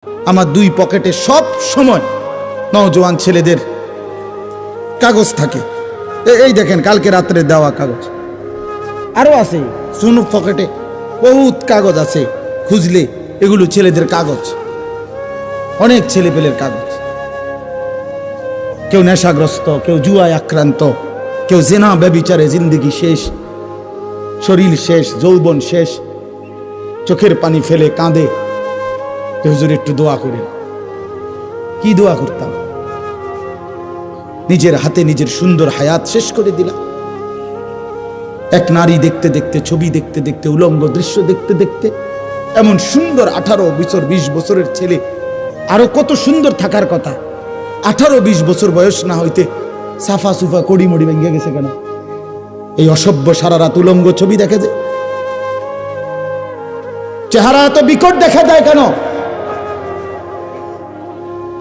আমার দুই পকেটে সব সময় নওজোয়ান ছেলেদের কাগজ থাকে। এই দেখেন কালকে রাত্রে দেওয়া কাগজ, আরো আছে সুনুক পকেটে বহুত কাগজ আছে, খুঁজলে এগুলো ছেলেদের কাগজ, অনেক ছেলে পেলের কাগজ। কেউ নেশাগ্রস্ত, কেউ জুয়ায় আক্রান্ত, কেউ জেনা ব্যভিচারে জিন্দেগি শেষ, শরীর শেষ, যৌবন শেষ, চোখের পানি ফেলে কাঁদে। হুজুর একটু দোয়া করেন। কি দোয়া করতাম? নিজের হাতে নিজের সুন্দর হায়াত শেষ করে দিলাম। এক নারী দেখতে দেখতে, ছবি দেখতে দেখতে, উলঙ্গ দৃশ্য দেখতে দেখতে, এমন সুন্দর 18 বছর 20 বছরের ছেলে, আরো কত সুন্দর থাকার কথা, 18-20 বছর বয়স না হইতে সাফা সুফা কড়ি মড়ি ভেঙে গেছে কেন? এই অসভ্য সারা রাত উলঙ্গ ছবি দেখে যে, চেহারা এত বিকট দেখা যায় কেন?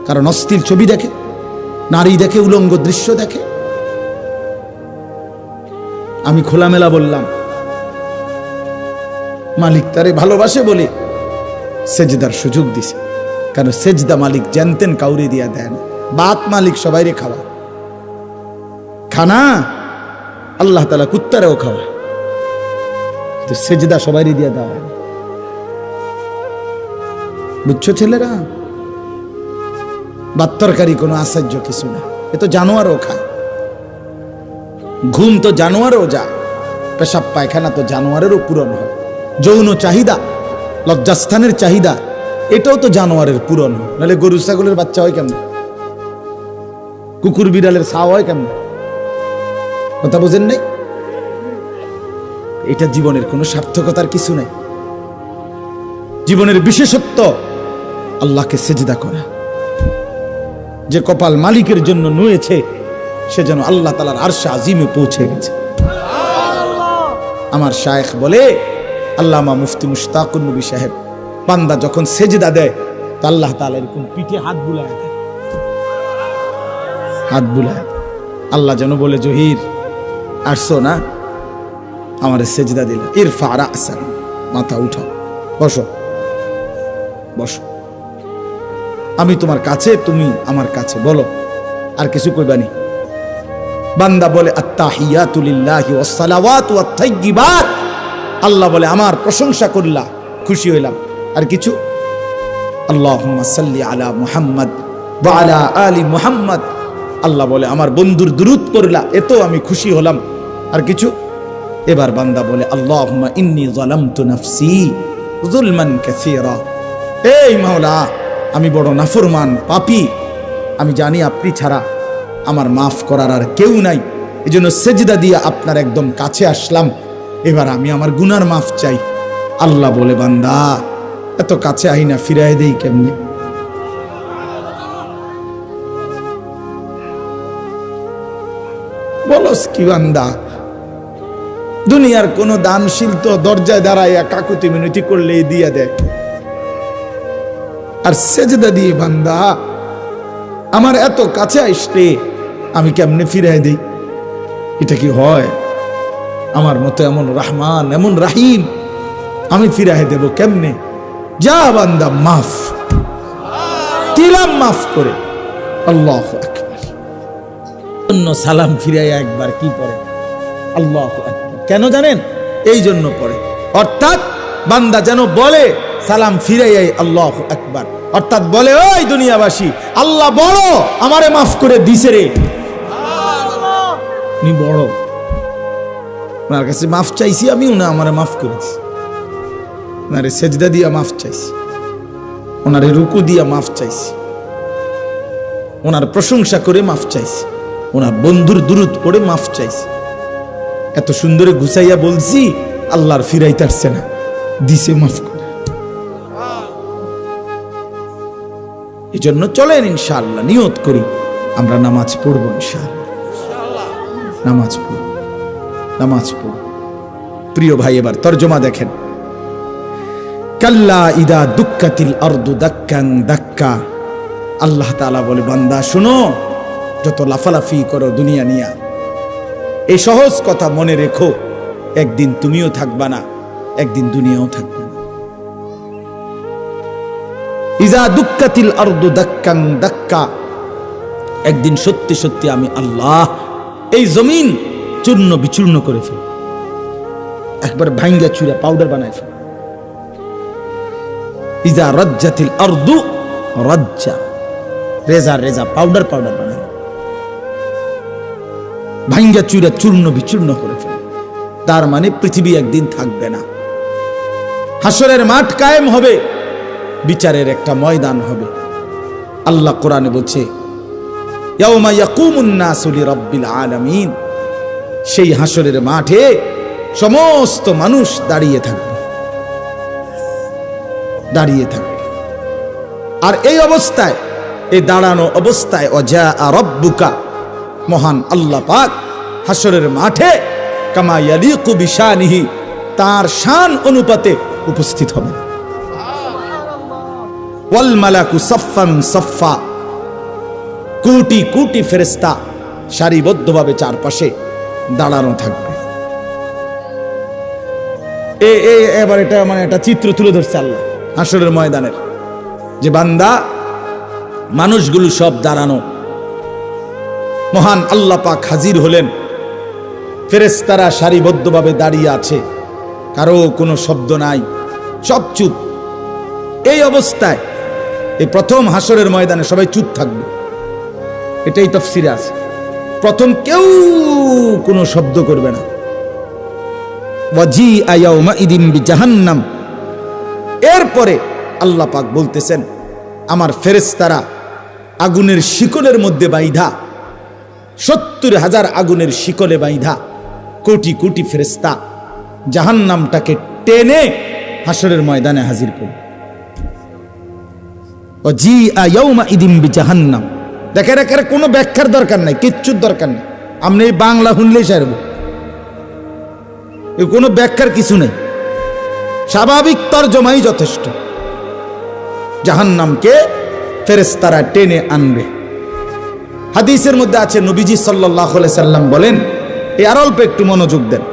কারণ অস্থির ছবি দেখে, নারী দেখে, উলঙ্গ দৃশ্য দেখে। আমি খোলামেলা বললাম, মালিক তারে ভালোবাসে বলে সেজদার সুযোগ দিছে। কারণ সেজদা মালিক জানতেন কাউরে দিয়া দেন, বাত মালিক সবাইরে খাওয়া, খানা আল্লাহ তাআলা কুত্তারেও খাওয়া, তো সেজদা সবাইরে দিয়া দেওয়া। বুঝছো ছেলেরা? বাত্তরকারী কোনো আশ্চর্য কিছু না, এ তো জানোয়ারও খায়। ঘুম তো জানোয়ারও যা, পেশাব পায়খানা তো জানোয়ারেরও পূরণ হয়। যৌন চাহিদা, লজ্জাস্থানের চাহিদা, এটাও তো জানোয়ারের পূরণ হয়। নাহলে গরু ছাগলের বাচ্চা হয় কেমন? কুকুর বিড়ালের ছাও হয় কেমন? কথা বোঝেন নাই? এটা জীবনের কোনো সার্থকতার কিছু নাই। জীবনের বিশেষত্ব আল্লাহকে সেজদা করা। যে কপাল মালিকের জন্য নুয়েছে, সে যেন আল্লাহ তাআলার আরশে আজিমে পৌঁছে গেছে। আমার শায়েখ বলে, আল্লামা মুফতি মুশতাকুন নবী সাহেব, বান্দা যখন সেজদা দেয় তো আল্লাহ তাআলা এরকম পিঠে হাত বুলায় দেয়, হাত বুলায়। আল্লাহ যেন বলে, জহির আসছো না, আমার সেজদা দিল, ইরফা রাসাক, মাথা উঠাও, বসো বসো, আমি তোমার কাছে, তুমি আমার কাছে, বলো আর কিছু কইবানি? বান্দা বলে, আত্তাহিয়াতু লিল্লাহি ওয়াস সালাওয়াতু ওয়াত তাইয়্যিবাত, আল্লাহ বলে আমার প্রশংসা করলা, খুশি হইলাম। আর কিছু? আল্লাহুম্মা সাল্লি আলা মুহাম্মদ ওয়া আলা আলি মুহাম্মদ, আল্লাহ বলে আমার বন্ধুর দুরূদ পড়লা, এতো আমি খুশি হলাম। আর কিছু? এবার বান্দা বলে, আল্লাহুম্মা ইন্নী যালামতু নাফসি যুলমান কাসীরা, এই মাওলা আমি বড় নাফরমান পাপী, আমি জানি আপনি ছাড়া আমার মাফ করার আর কেউ নাই, এজন্য সেজদা দিয়ে আপনার একদম কাছে আসলাম, এবার আমি আমার গুনার মাফ চাই। আল্লাহ বলে, বান্দা এত কাছে আই না, ফিরাই দেই কেমনে? বলস কি বান্দা? দুনিয়ার কোন দানশীল তো দরজায় দাঁড়াইয়া কাকুতি মিনতি করলে দিয়া দেয়, আর সেজদা দিয়ে বান্দা আমার এত কাছে আসলে আমি কেমনে ফিরাই দেই? এটা কি হয়? আমার মতো এমন রহমান, এমন রাহিম, আমি ফিরাই দেব কেমনে? যা বান্দা, মাফ দিলাম, মাফ করে। আল্লাহু আকবার। অন্য সালাম ফিরাইয়া একবার কি পড়ে? আল্লাহু আকবার। কেন জানেন? এই জন্য পড়ে, অর্থাৎ বান্দা যেন বলে সালাম ফিরাইয়াই আল্লাহু আকবার, অর্থাৎ বলে, ওই দুনিয়াবাসী, আল্লাহ বড়, আমারে মাফ করে দিছে রে, উনি বড়, ওনার কাছে মাফ চাইছি আমি, উনি আমারে মাফ করেছি। ওনারে সেজদা দিয়া মাফ চাইছি, ওনারে রুকু দিয়া মাফ চাইছি, ওনার প্রশংসা করে মাফ চাইছি, ওনার বন্ধুর দুরূদ পড়ে মাফ চাইছি। এত সুন্দরে গুছাইয়া বলছি, আল্লাহর ফিরাইতে আসছে না, দিছে মাফ করে। এই জন্য চলেন ইনশাআল্লাহ নিয়ত করি আমরা নামাজ পড়বো, ইনশাআল্লাহ নামাজ পড়ব, নামাজ পড়ব। প্রিয় ভাই, এবার তরজমা দেখেন। কাল্লা ইদা দুক্কাতিল আরদু দাক্কান দাক্কা, আল্লাহ তাআলা বলে, বান্দা শুনো, যত লাফালাফি করো দুনিয়া নিয়া, এই সহজ কথা মনে রেখো, একদিন তুমিও থাকবা না, একদিন দুনিয়াও থাকবে না। ইজা দুক্কাতিল আরদু দাক্কাং দাক্কা, একদিন সত্যি সত্যি আমি আল্লাহ এই জমিন চূর্ণ বিচূর্ণ করে ফেল, একবার ভাঙ্গা চুরা পাউডার বানায় ফেল। ইজা রাজ্জাতিল আরদু রাজ্জা, রেজা রেজা পাউডার পাউডার বানায়, ভাঙ্গা চুরা চূর্ণ বিচূর্ণ করে ফেল। তার মানে পৃথিবী একদিন থাকবে না, হাসরের মাঠ কায়েম হবে, বিচারের একটা ময়দান হবে। আল্লাহ কোরআনে বলছে ইয়াউমা ইয়াকুমুন নাসু লিরাব্বিল আলামিন, সেই হাসরের মাঠে সমস্ত মানুষ দাঁড়িয়ে থাকবে, দাঁড়িয়ে থাকবে। আর এই অবস্থায়, এই দাঁড়ানো অবস্থায় ওয়াজা রাব্বুকা, মহান আল্লাহ পাক হাসরের মাঠে কামা ইয়ালিকু বিশানিহি, তার শান অনুপাতে উপস্থিত হবে। ওয়াল মালাকু সাফফান সাফফা, কোটি কোটি ফেরেশতা সারিবদ্ধভাবে চারপাশে দাঁড়ানো থাকবে। এবার এটা মানে একটা চিত্র তুলে ধরছে আল্লাহ হাসরের ময়দানের, যে বান্দা মানুষগুলো সব দাঁড়ানো, মহান আল্লাহ পাক হাজির হলেন, ফেরেশতারা সারিবদ্ধভাবে দাঁড়িয়ে আছে, কারো কোনো শব্দ নাই, সব চুপ। এই অবস্থায় এই প্রথম হাসরের ময়দানে সবাই চুপ থাকবে, এটাই তাফসীরে আছে। প্রথম কেউ কোনো শব্দ করবে না। ওয়াজিআ ইয়াউমাইদিন বিজাহান্নাম, এরপরে আল্লাহ পাক বলতেছেন আমার ফেরেশতারা আগুনের শিকলের মধ্যে বাইধা, 70,000 আগুনের শিকলে বাইধা কোটি কোটি ফেরেশতা জাহান্নামটাকে টেনে হাসরের ময়দানে হাজির করবে। ওয়াজিআ ইয়াউমাইদিন বিজাহান্নাম, দেখেন এর কোনো ব্যাখ্যার দরকার নাই, কিচ্ছুর দরকার নেই, আপনি এই বাংলা শুনলেই সারব, এর কোনো ব্যাখ্যার কিছু নেই, স্বাভাবিক তর্জমাই যথেষ্ট। জাহান্নামকে ফেরেশতারা টেনে আনবে। হাদিসের মধ্যে আছে নবীজি সাল্লাল্লাহু আলাইহি সাল্লাম বলেন, এই আর অল্প একটু মনোযোগ দেন,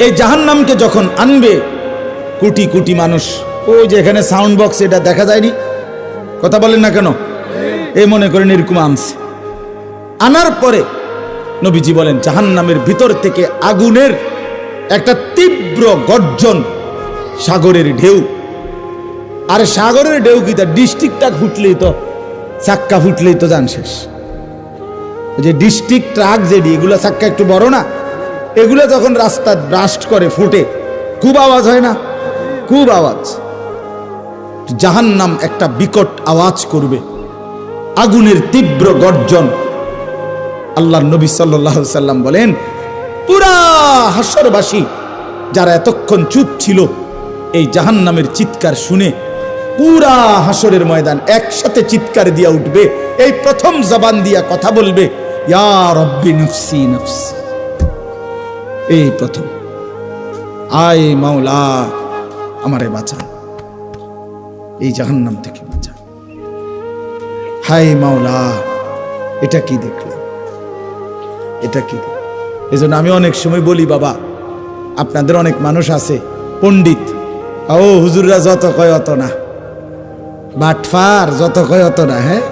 এই জাহান্নামকে যখন আনবে কোটি কোটি মানুষ, ওই যে এখানে সাউন্ড বক্স, এটা দেখা যায়নি, কথা বলেন না কেন, এই মনে করেন এরকম আনছে। আনার পরে নবীজি বলেন জাহান্নামের ভিতর থেকে আগুনের একটা তীব্র গর্জন, সাগরের ঢেউ। আর সাগরের ঢেউ কি তার ডিস্ট্রিক্টটা ফুটলেই তো, চাক্কা ফুটলেই তো যান শেষ। যে ডিস্ট্রিক্ট ট্রাক যেটি, এগুলো চাক্কা একটু বড় না, এগুলো যখন রাস্তা ব্রাস্ট করে ফুটে খুব আওয়াজ হয় না, খুব আওয়াজ। জাহান্নাম একটা বিকট আওয়াজ করবে, আগুনের তীব্র গর্জন। আল্লাহর নবী সাল্লাল্লাহু আলাইহি সাল্লাম বলেন পুরা হাসরবাসী যারা এতক্ষণ চুপ ছিল, এই জাহান্নামের চিৎকার শুনে পুরা হাসরের ময়দান একসাথে চিৎকার দিয়া উঠবে। এই প্রথম জবান দিয়া কথা বলবে ইয়া রব্বি নফসি নফসি, এই প্রথম, আয় মাওলা আমারে বাঁচান, এই জাহান্নাম থেকে বাঁচান। হায় মাওলা, এটা কি দেখলাম, এটা কি। এজন্য আমি অনেক সময় বলি, বাবা আপনাদের অনেক মানুষ আছে পণ্ডিত, ও হুজুররা যত কয় অত না, বাটফার যত কয় অত না, হ্যাঁ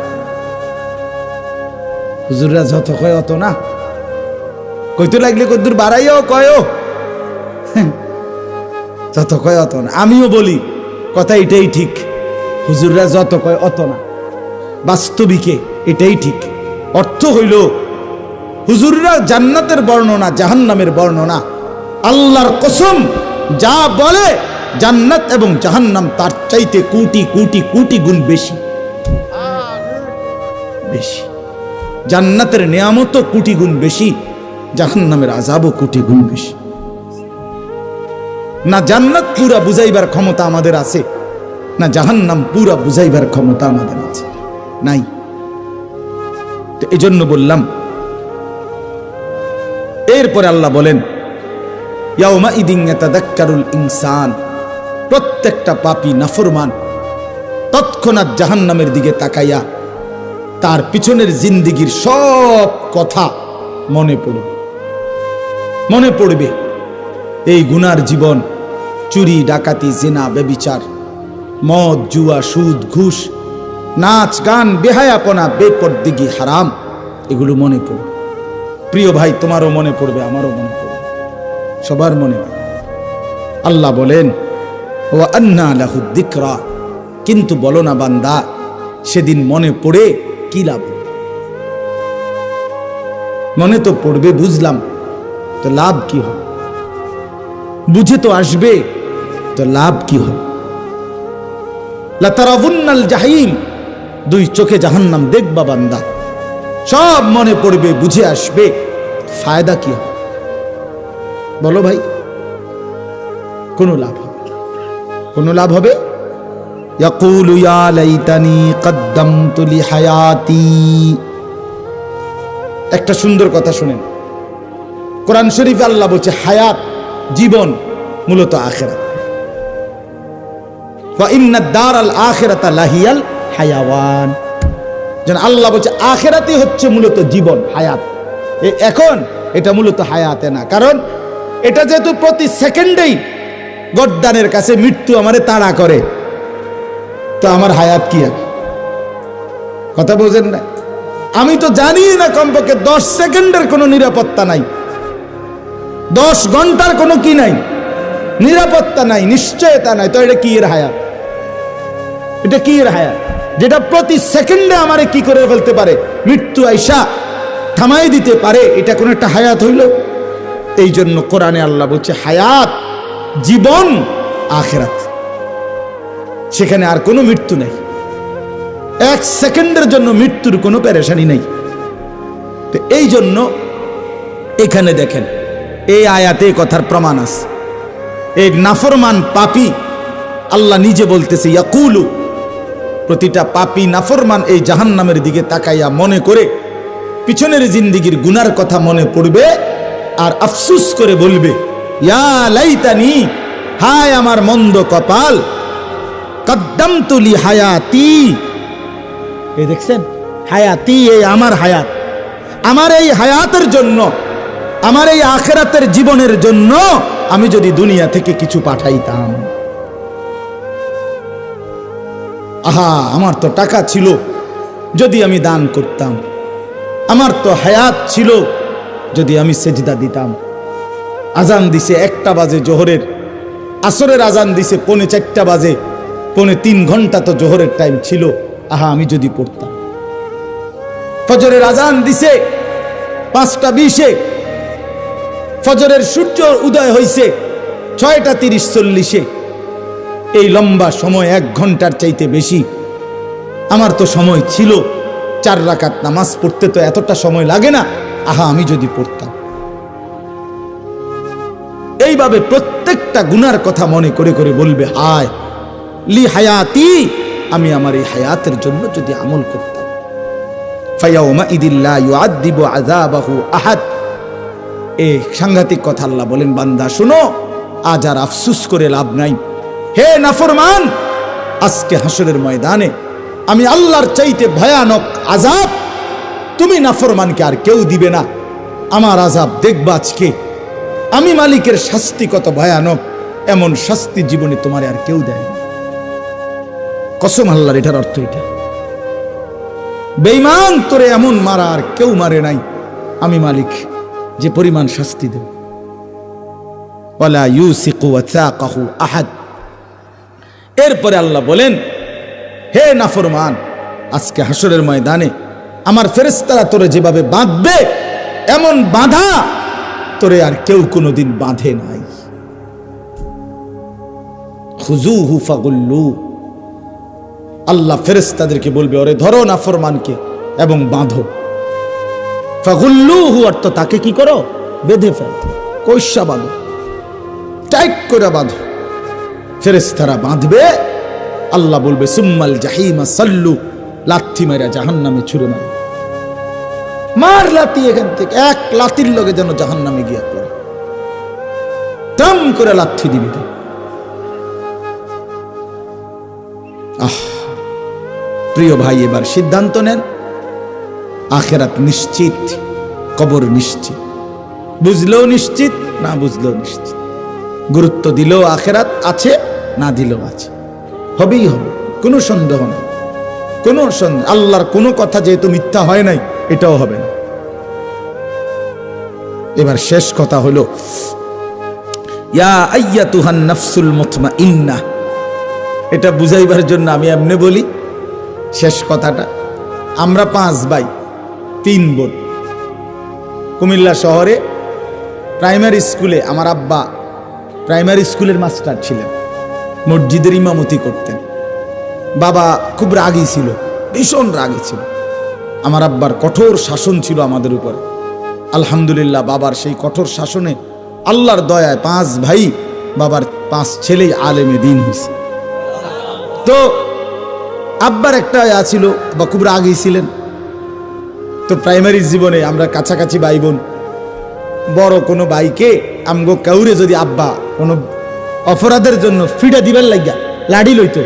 হুজুররা যত কয় অত না, কইতে লাগলে কদ্দুর বাড়াইও কয়ও, যত কয় অত না। আমিও বলি কথা এটাই ঠিক, হুজুররা যত কয় অত না, বাস্তবিকে এটাই ঠিক। অর্থ হইল হুজুররা জান্নাতের বর্ণনা জাহান্নামের বর্ণনা, আল্লাহর কসম যা বলে জান্নাত এবং জাহান্নাম তার চাইতে কোটি কোটি কোটি গুণ বেশি, বেশি। জান্নাতের নিয়ামত কোটি গুণ বেশি, জাহান্নামের আযাবও কোটি গুণ বেশি। না জান্নাত পুরা বুঝাইবার ক্ষমতা আমাদের আছে, না জাহান্নাম পুরা বুঝাইবার ক্ষমতা আমাদের আছে, নাই। তো এই জন্য বললাম। এরপরে আল্লাহ বলেন ইয়াউমাইদিন ইয়াতাযাক্কারুল ইনসান, প্রত্যেকটা পাপী নাফরমান তৎক্ষণাৎ জাহান্নামের দিকে তাকাইয়া তার পিছনের জিন্দেগির সব কথা মনে পড়বে, মনে পড়বে। এই গুনার জীবন, চুরি ডাকাতি জিনা ব্যভিচার, মদ, জুয়া, সুদ, ঘুষ, নাচ, গান, বেহায়াপনা, বেপরদিগি, হারাম, এগুলো মনে পড়বে। প্রিয় ভাই, তোমারও মনে পড়বে, আমারও মনে পড়বে, সবার মনে পড়বে। আল্লাহ বলেন ওয়া আন্না লাহু যিকরা, কিন্তু বলো না বান্দা, সেদিন মনে পড়ে কি লাভ? মনে তো পড়বে, বুঝলাম, তো লাভ কি হবে? বুঝে তো আসবে, তো লাভ কি হবে? লাতারাবুন্নাল জাহিম, দুই চোখে জাহান্নাম দেখবা বান্দা, সব মনে পড়বে, বুঝে আসবে, ফায়দা কি হবে? বলো ভাই, কোনো লাভ হবে? কোনো লাভ হবে? ইয়াকুলু ইয়া লাইতানি কদ্দামতু লিহায়াতি। একটা সুন্দর কথা শুনেন, কোরআন শরীফে আল্লাহ বলছে হায়াত, জীবন মূলত আখিরাত। ওয়া ইন্নাদ দারাল আখিরাতা লাহিয়াল হায়াওয়ান। যেন আল্লাহ বলছে আখিরাতই হচ্ছে মূলত জীবন, হায়াত। এখন এটা মূলত হায়াতে না, কারণ এটা যেহেতু প্রতি সেকেন্ডেই গর্দানের কাছে মৃত্যু আমারে তাড়া করে, তো আমার হায়াত কি আছে? কথা বোঝেন না? আমি তো জানি না কমপক্ষে 10 সেকেন্ডের কোনো নিরাপত্তা নাই, 10 ঘন্টার কোনো কি নাই, নিরাপত্তা নাই, নিশ্চয়তা নাই, তো এটা কি এর হায়াত? এটা কি এর হায়াত যেটা প্রতি সেকেন্ডে আমারে কি করে ফেলতে পারে? মৃত্যু আইসা থামাই দিতে পারে। এটা কোন একটা হায়াত হইল? এই জন্য কোরআনে আল্লাহ বলছে হায়াত, জীবন আখিরাত, সেখানে আর কোনো মৃত্যু নাই। 1 সেকেন্ডের জন্য মৃত্যুর কোনো পেরেশানি নেই। তো এই জন্য এখানে দেখেন, এই আয়াতে কথার প্রমাণ আছে। এই নাফরমান পাপী, আল্লাহ নিজে বলতেছে ইয়াকুলু, প্রতিটা পাপী নাফরমান এই জাহান্নামের দিকে তাকাইয়া মনে করে পিছনের জিন্দিগির গুনার কথা মনে পড়বে আর আফসুস করে বলবে ইয়া লাইতানি, হায় আমার মন্দ কপাল, কদ্দামতু লিহায়াতি। এই দেখছেন, হায়াতি, এই আমার হায়াত, আমার এই হায়াতের জন্য, আমার এই আখিরাতের জীবনের জন্য আমি যদি দুনিয়া থেকে কিছু পাঠাইতাম। আহা, আমার তো টাকা ছিল, যদি আমি দান করতাম। আমার তো হায়াত ছিল, যদি আমি সেজদা দিতাম। আজান দিছে 1টা বাজে জোহরের, আসরের আজান দিছে 3:45 বাজে, 3.25 ঘন্টা তো জোহরের টাইম ছিল। আহা, আমি যদি পড়তাম। ফজরের আজান দিছে 5:20, ফজরের সূর্য উদয় হইছে 6:30-40। এই লম্বা সময়, 1 ঘন্টার চাইতে বেশি আমার তো সময় ছিল। 4 রাকাত নামাজ পড়তে তো এতটা সময় লাগে না। আহা, আমি যদি পড়তাম। এইভাবে প্রত্যেকটা গুনার কথা মনে করে করে বলবে হায় লি হায়াতি, আমি আমার এই হায়াতের জন্য যদি আমল করতাম। ফায়াউমা ইদিল্লা ইউআযযিবু আযাবাহু আহাদ। এই সাংঘাতিক কথা আল্লাহ বলেন, বান্দা শুনো, আজ আর আফসুস করে লাভ নাই। হে নাফরমান, আজকে হাসরের ময়দানে আমি আল্লাহর চাইতে ভয়ানক আযাব তুমি নাফরমানকে আর কেউ দিবে না। আমার আযাব দেখবা আজকে, আমি মালিকের শাস্তি কত ভয়ানক, এমন শাস্তি জীবনে তোমার আর কেউ দেয় না। কসম আল্লাহর, এটার অর্থ এটা। বেঈমান, তোরে এমন মারা আর কেউ মারে নাই, আমি মালিক যে পরিমাণ শাস্তি দেব। ওয়ালা ইউসিকু ওয়াসাকাহু আহাদ। এরপরে আল্লাহ বলেন, হে নাফরমান, আজকে হাসরের ময়দানে আমার ফেরেশতারা তোরে যেভাবে বাঁধবে, এমন বাঁধা তোরে আর কেউ কোনোদিন বাঁধে নাই। খুযুহু ফাগুল্লু। আল্লাহ ফেরেশতাদেরকে বলবে, ওরে ধরো নাফরমানকে এবং বাঁধো। ফাগুল্লুহু অর্থ তাকে কি করো? বেঁধে ফেলো, কইসা বাঁধো, টাইট করে বাঁধো। ফেরেশতারা বাঁধবে, আল্লাহ বলবে সুম্মাল জাহিমা সাল্লু, লাথি মেরা জাহান্নামে ছুঁড়ে মার। মার লাথি এখান থেকে, 1 লাথির লগে যেন জাহান্নামে গিয়া পড়ে, টাম করে লাথি দিবি। আহ প্রিয় ভাই, এবার সিদ্ধান্ত নেন, আখিরাত নিশ্চিত, কবর নিশ্চিত, বুঝলেও নিশ্চিত, না বুঝলেও নিশ্চিত। গুরুত্ব দিলেও আখিরাত আছে, না দিলেও আছে। হবেই হবে, কোনো সন্দেহ নেই, কোনো সন্দেহ। আল্লাহর কোনো কথা যেহেতু মিথ্যা হয় নাই, এটাও হবে না। এবার শেষ কথা হলো, ইয়া আইয়াতুহান নাফসুল মুতমাইন্নাহ, এটা বুঝাইবার জন্য আমি এমনি বলি শেষ কথাটা। আমরা 5 ভাই 3 বোন। কুমিল্লা শহরে প্রাইমারি স্কুলে আমার আব্বা প্রাইমারি স্কুলের মাস্টার ছিলেন, মসজিদের ইমামতি করতেন। বাবা খুব রাগী ছিল, ভীষণ রাগী ছিল। আমার আব্বার কঠোর শাসন ছিল আমাদের উপর। আলহামদুলিল্লাহ, বাবার সেই কঠোর শাসনে আল্লাহর দয়ায় 5 ভাই, বাবার 5 ছেলেই আলেমে দ্বীন হয়েছে। তো আব্বার একটা ছিল, বা খুব রাগী ছিলেন। তো প্রাইমারি জীবনে আমরা কাছাকাছি ভাই বোন, বড় কোনো ভাইকে আমগো কাউরে যদি আব্বা কোনো অপরাধের জন্য ফিডা দিবার লাগিয়া লাঠি লইত,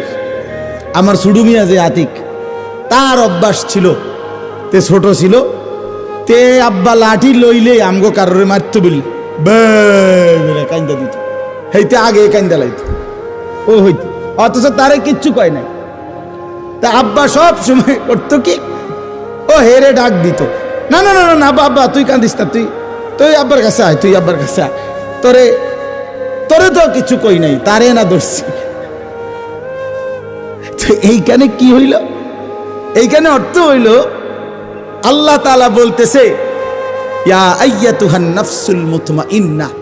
আমার সুডু মিয়া যে আতিক, তার অভ্যাস ছিল, তে ছোট ছিল, তে আব্বা লাঠি লইলে আমগো কারোরে মারত বলি কান্দা দিত, হেইতে আগে কান্দা লাইত ও হইত, অথচ তারে কিচ্ছু কয় নাই। তা আব্বা সব সময় করতো কি, ও হেরে ডাক দিত, না না না না বাবা তুই কান্দিস না, তুই আব্বার কাছে আয়, তুই আব্বার কাছে আয়, তোরে তো কিছু কই নাই, তারে না ধরছি। তো এইখানে কি হইল, এইখানে অর্থ হইল আল্লাহ তাআলা বলতেছে, ইয়া আইয়াতুহান নাফসুল মুতমাইন্নাহ,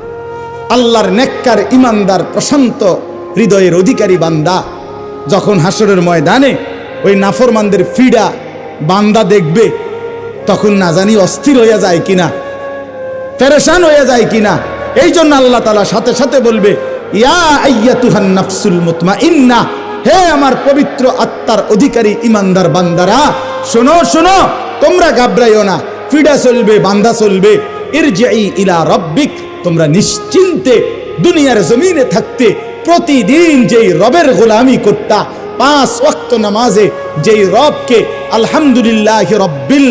আল্লাহর নেককার ইমানদার প্রশান্ত হৃদয়ের অধিকারী বান্দা যখন হাসরের ময়দানে ওই নাফরমানদের ফিডা বান্দা দেখবে, তখন না জানি অস্থির হয়ে যায় কিনা, পেরেশান হয়ে যায় কিনা। এই জন্য আল্লাহ তাআলা সাথে সাথে বলবে, ইয়া আইয়াতুহান নাফসুল মুতমাইন্নাহ, হে আমার পবিত্র আত্মার অধিকারী ইমানদার বান্দারা, শোনো শোনো, তোমরা ঘাবড়াইও না, ফিডা চলবে, বান্দা চলবে। ইরজিই ইলা রাব্বিক, তোমরা নিশ্চিন্তে দুনিয়ার জমিনে থাকতে প্রতিদিন যেই রবের গোলামি করতা, 5 ওয়াক্ত নামাজে যেই রবকে আলহামদুলিল্লাহ রব্বিল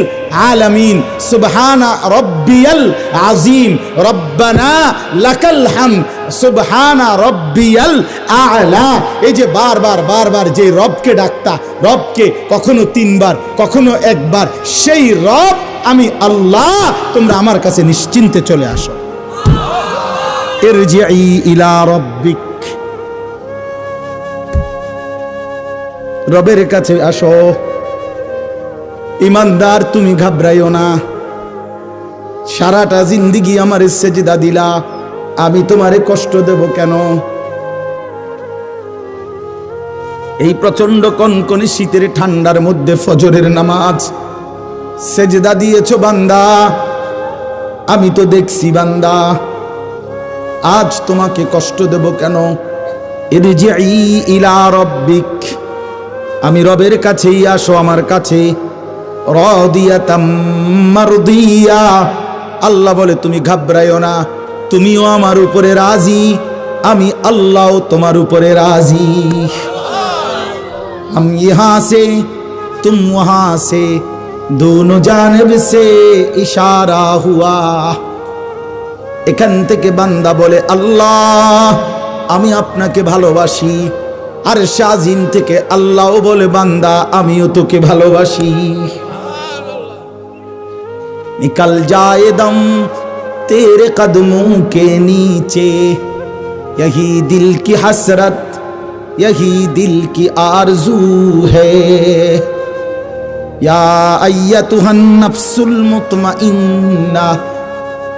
আলামিন, সুবহানা রব্বিয়াল আযীম, রব্বানা লাকাল হামদ, সুবহানা রব্বিয়াল আ'লা, এই যে বারবার যে রবকে ডাকতা, রবকে কখনো 3 বার কখনো 1 বার, সেই রব আমি আল্লাহ, তোমরা আমার কাছে নিশ্চিন্তে চলে আসো। ইরজিই ইলা রাব্বিক, রবের কাছে আসো। ইমানদার তুমি ঘাবড়াইও না, সারাটা জিন্দেগি আমারে সেজদা দিলা, আমি তোমারে কষ্ট দেব কেন? এই প্রচন্ড কনকনে শীতের ঠান্ডার মধ্যে ফজরের নামাজ সেজদা দিয়েছো বান্দা, আমি তো দেখছি বান্দা, আজ তোমাকে কষ্ট দেব কেন? ইরজিই ইলা রাব্বিক, আমি রবের কাছেই আসো, আমার কাছে। রাদিয়াতাম মারদিয়া, আল্লাহ বলে তুমি ঘাবড়াইও না, তুমিও আমার উপরে রাজি, আমি আল্লাহও তোমার উপরে রাজি। हम यहाँ से तुम वहाँ से, दोनों जानिब से इशारा हुआ। এখান থেকে বান্দা বলে, আল্লাহ আমি আপনাকে ভালোবাসি, আর শাজিম থেকে আল্লাহও বলে, বান্দা আমিও তোকে ভালোবাসি। निकल जाए दम तेरे कदमों के नीचे, यही दिल की हसरत, यही दिल की आरज़ू है। या अय्यतुहन नफ्सुल मुतमइन्ना,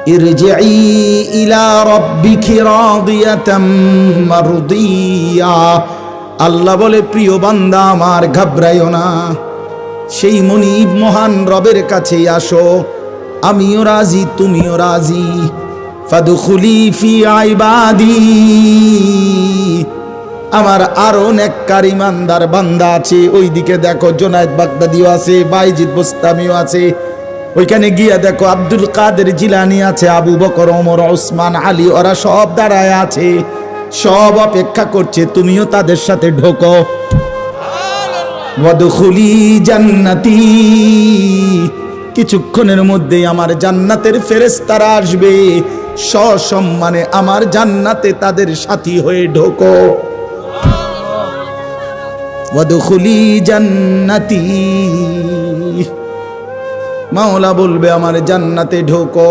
इरजिई इला रब्बिकी रादियाताम मारदिया। আল্লাহ বলে, প্রিয় বান্দা আমার ঘাবড়াইও না, সেই মনিব মহান রবের কাছে আসো, আমিও রাজি তুমিও রাজি। ফাদখুলি ফি ইবাদি, আমার আরো নেককার ইমানদার বান্দা আছে, ওইদিকে দেখো জুনায়েদ বাগদাদিও আছে, বাইজিদ বুস্তামিও আছে, ওইখানে গিয়া দেখো আব্দুল কাদের জিলানী আছে, আবু বকর, ওমর, ওসমান, আলী, ওরা সব দাঁড়ায় আছে, সব অপেক্ষা করছে, তুমিও তাদের সাথে ঢোকো। ওয়াদখুলি জান্নাতি, কিছুক্ষণের মধ্যে আমার জান্নাতের ফেরেশতারা আসবে, সসম্মানে আমার জান্নাতে তাদের সাথী হয়ে ঢোকো। ওয়াদখুলি জান্নাতি, মাওলা বলবে আমার জান্নাতে ঢোকো।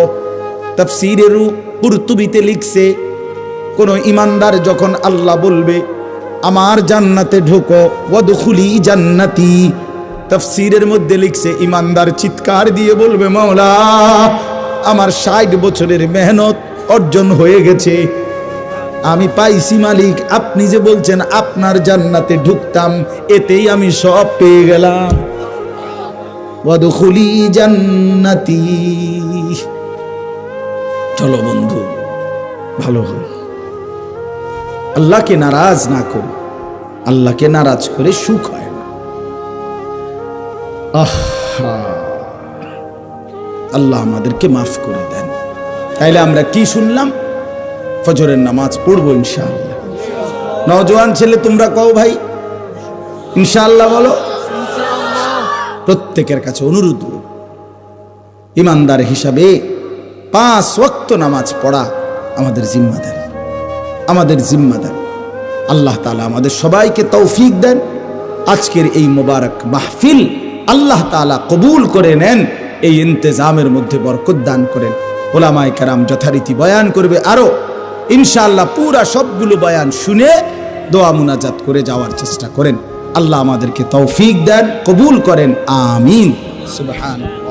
তাফসীরের কুরতুবিতে লিখছে, কোন ইমানদার যখন আল্লাহ বলবে আমার জান্নাতে ঢোকো, ওয়াদখুলি জান্নাতি, তাফসীরের মধ্যে লিখছে ইমানদার চিৎকার দিয়ে বলবে মাওলা আমার 60 বছরের মেহনত অর্জন হয়ে গেছে, আমি পাইছি মালিক, আপনি যে বলছেন আপনার জান্নাতে ঢুকতাম, এতেই আমি সব পেয়ে গেলাম। ওয়াদখুলি জান্নাতি। চলো বন্ধু ভালো হয়, আল্লাহকে নারাজ না করে, আল্লাহকে নারাজ করে সুখ হয় না। আল্লাহ আমাদেরকে মাফ করে দেন। তাইলে আমরা কি শুনলাম? ফজরের নামাজ পড়বো ইনশাআল্লাহ। নওজোয়ান ছেলে তোমরা কও ভাই ইনশাআল্লাহ বলো। প্রত্যেকের কাছে অনুরোধ, ইমানদার হিসাবে 5 ওয়াক্ত নামাজ পড়া আমাদের জিম্মাদারি, আমাদের জিম্মাদারি। আল্লাহ তাআলা আমাদের সবাইকে তৌফিক দেন। আজকের এই মোবারক মাহফিল আল্লাহ তাআলা কবুল করে নেন, এই ইন্তেজামের মধ্যে বরকত দান করেন। ওলামায়ে কেরাম যথারীতি বয়ান করবে, আরো ইনশাআল্লাহ পুরা সবগুলো বয়ান শুনে দোয়া মুনাজাত করে যাওয়ার চেষ্টা করেন। আল্লাহ আমাদেরকে তৌফিক দেন, কবুল করেন, আমিন। সুবহানাল্লাহ।